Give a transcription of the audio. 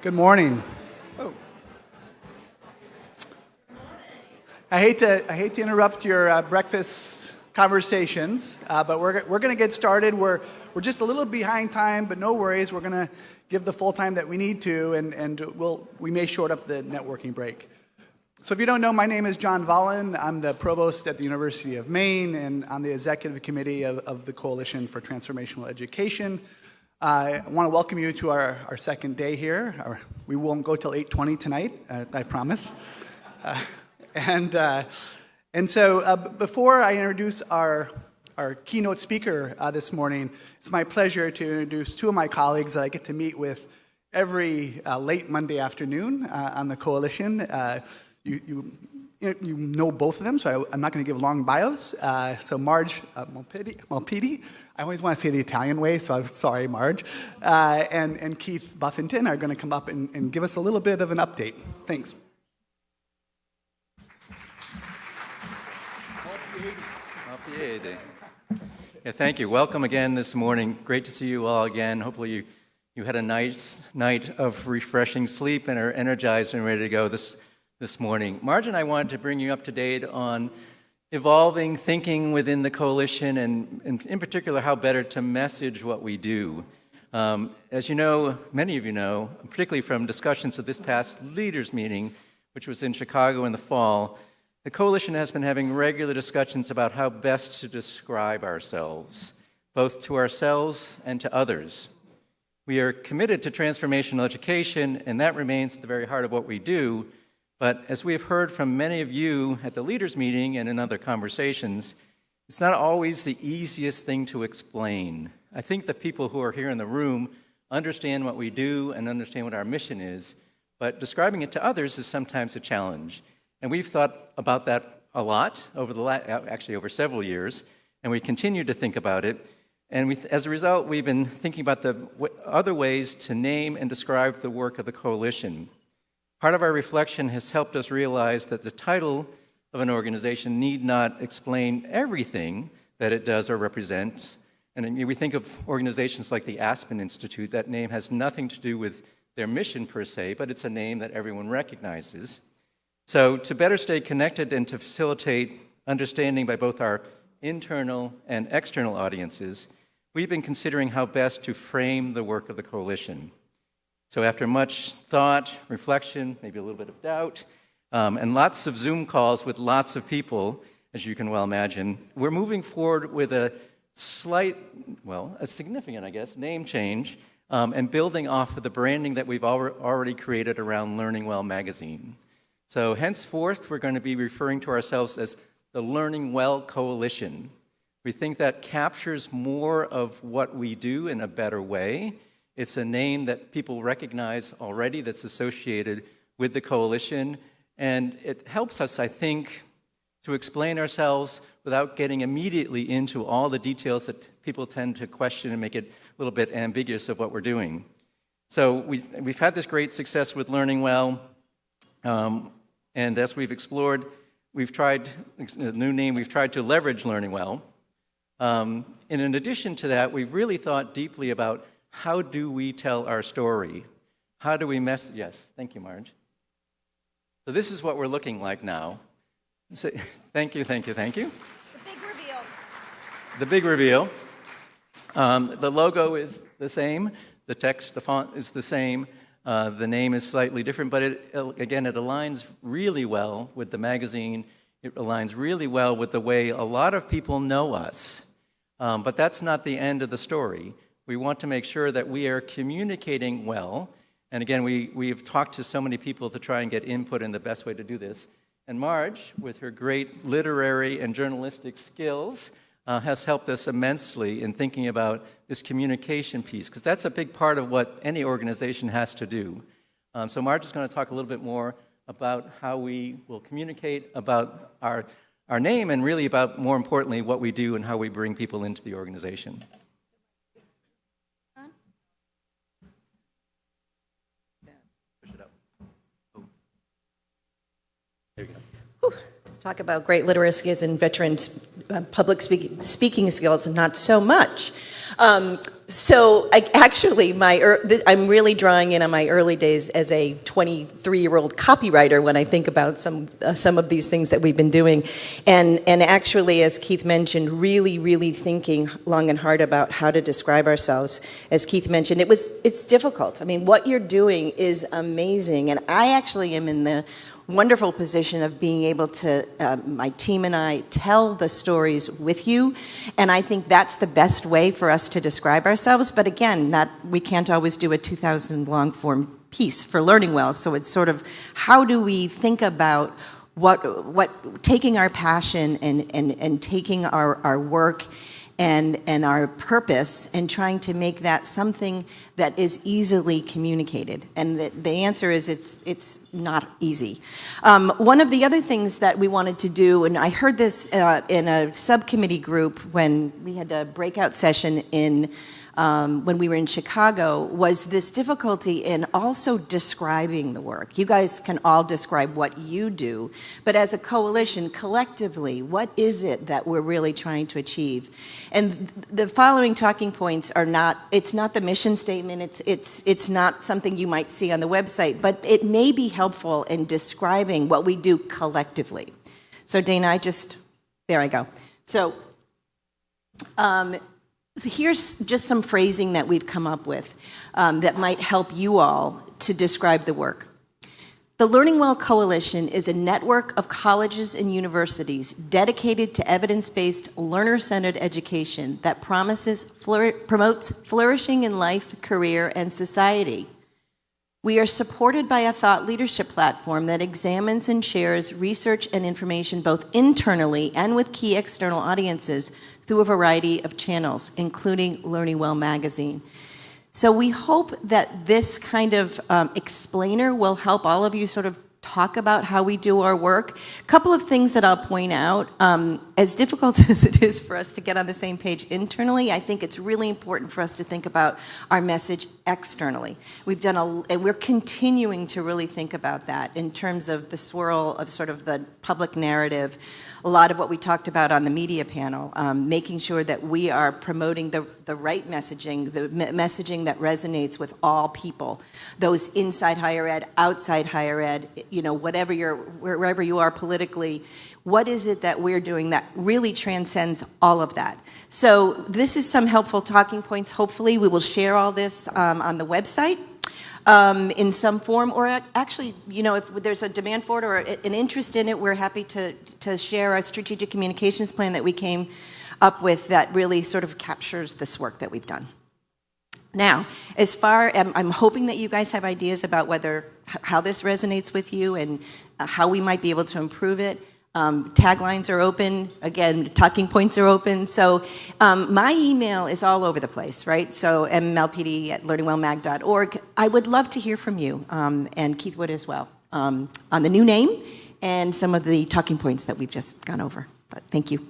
Good morning. Oh. I hate to interrupt your breakfast conversations, but we're going to get started. We're just a little behind time, but no worries. We're going to give the full time that we need to, and we may short up the networking break. So if you don't know, my name is John Volin. I'm the provost at the University of Maine, and on the executive committee of the Coalition for Transformational Education. I want to welcome you to our second day here. We won't go till 8:20 tonight, I promise. And so before I introduce our keynote speaker this morning, it's my pleasure to introduce two of my colleagues that I get to meet with every late Monday afternoon on the Coalition. You know both of them, so I'm not going to give long bios. So Marge Malpiti, I always want to say the Italian way, so I'm sorry, Marge, and Keith Buffington are going to come up and give us a little bit of an update. Thanks. Yeah, thank you. Welcome again this morning. Great to see you all again. Hopefully you had a nice night of refreshing sleep and are energized and ready to go this morning. Marge and I wanted to bring you up to date on evolving thinking within the Coalition and in particular how better to message what we do. As you know, many of you know, particularly from discussions of this past leaders meeting, which was in Chicago in the fall, the Coalition has been having regular discussions about how best to describe ourselves, both to ourselves and to others. We are committed to transformational education, and that remains at the very heart of what we do. But as we have heard from many of you at the leaders meeting and in other conversations, it's not always the easiest thing to explain. I think the people who are here in the room understand what we do and understand what our mission is, but describing it to others is sometimes a challenge. And we've thought about that a lot over several years, and we continue to think about it. And as a result, we've been thinking about the other ways to name and describe the work of the Coalition. Part of our reflection has helped us realize that the title of an organization need not explain everything that it does or represents. And we think of organizations like the Aspen Institute. That name has nothing to do with their mission per se, but it's a name that everyone recognizes. So to better stay connected and to facilitate understanding by both our internal and external audiences, we've been considering how best to frame the work of the Coalition. So after much thought, reflection, maybe a little bit of doubt, and lots of Zoom calls with lots of people, as you can well imagine, we're moving forward with a significant, I guess, name change, and building off of the branding that we've already created around Learning Well magazine. So henceforth, we're going to be referring to ourselves as the Learning Well Coalition. We think that captures more of what we do in a better way. It's a name that people recognize already that's associated with the Coalition, and it helps us, I think, to explain ourselves without getting immediately into all the details that people tend to question and make it a little bit ambiguous of what we're doing. So we've had this great success with Learning Well, and as we've explored, we've tried to leverage Learning Well. And in addition to that, we've really thought deeply about how do we tell our story? How do we Yes, thank you, Marge. So this is what we're looking like now. So, thank you. The big reveal. The big reveal. The logo is the same. The text, the font is the same. The name is slightly different, but it aligns really well with the magazine. It aligns really well with the way a lot of people know us. But that's not the end of the story. We want to make sure that we are communicating well. And again, we've talked to so many people to try and get input in the best way to do this. And Marge, with her great literary and journalistic skills, has helped us immensely in thinking about this communication piece, because that's a big part of what any organization has to do. So Marge is going to talk a little bit more about how we will communicate about our name and really about, more importantly, what we do and how we bring people into the organization. There you go. Talk about great literacy and veterans' public speaking skills, and not so much. So I'm really drawing in on my early days as a 23-year-old copywriter when I think about some of these things that we've been doing, and actually, as Keith mentioned, really thinking long and hard about how to describe ourselves. As Keith mentioned, it's difficult. I mean, what you're doing is amazing, and I actually am in the wonderful position of being able to, my team and I, tell the stories with you, and I think that's the best way for us to describe ourselves. But again, we can't always do a 2,000 long form piece for Learning Well, so it's sort of how do we think about what taking our passion and taking our work and our purpose and trying to make that something that is easily communicated. And the answer is it's not easy. One of the other things that we wanted to do, and I heard this in a subcommittee group when we had a breakout session when we were in Chicago, was this difficulty in also describing the work. You guys can all describe what you do, but as a coalition, collectively, what is it that we're really trying to achieve? And the following talking points are it's not the mission statement, it's not something you might see on the website, but it may be helpful in describing what we do collectively. So Dana, there I go. So, here's just some phrasing that we've come up with that might help you all to describe the work. The Learning Well Coalition is a network of colleges and universities dedicated to evidence-based, learner-centered education that promotes flourishing in life, career, and society. We are supported by a thought leadership platform that examines and shares research and information both internally and with key external audiences through a variety of channels, including Learning Well magazine. So we hope that this kind of explainer will help all of you sort of talk about how we do our work. A couple of things that I'll point out. As difficult as it is for us to get on the same page internally, I think it's really important for us to think about our message externally. And we're continuing to really think about that in terms of the swirl of sort of the public narrative. A lot of what we talked about on the media panel, making sure that we are promoting the right messaging, the messaging that resonates with all people, those inside higher ed, outside higher ed, wherever you are politically. What is it that we're doing that really transcends all of that? So this is some helpful talking points. Hopefully we will share all this on the website. In some form, or actually, if there's a demand for it or an interest in it, we're happy to share our strategic communications plan that we came up with that really sort of captures this work that we've done. Now, I'm hoping that you guys have ideas about how this resonates with you and how we might be able to improve it. Taglines are open. Again, talking points are open. So my email is all over the place, right? So mmalpd@learningwellmag.org. I would love to hear from you, and Keith would as well, on the new name and some of the talking points that we've just gone over. But thank you.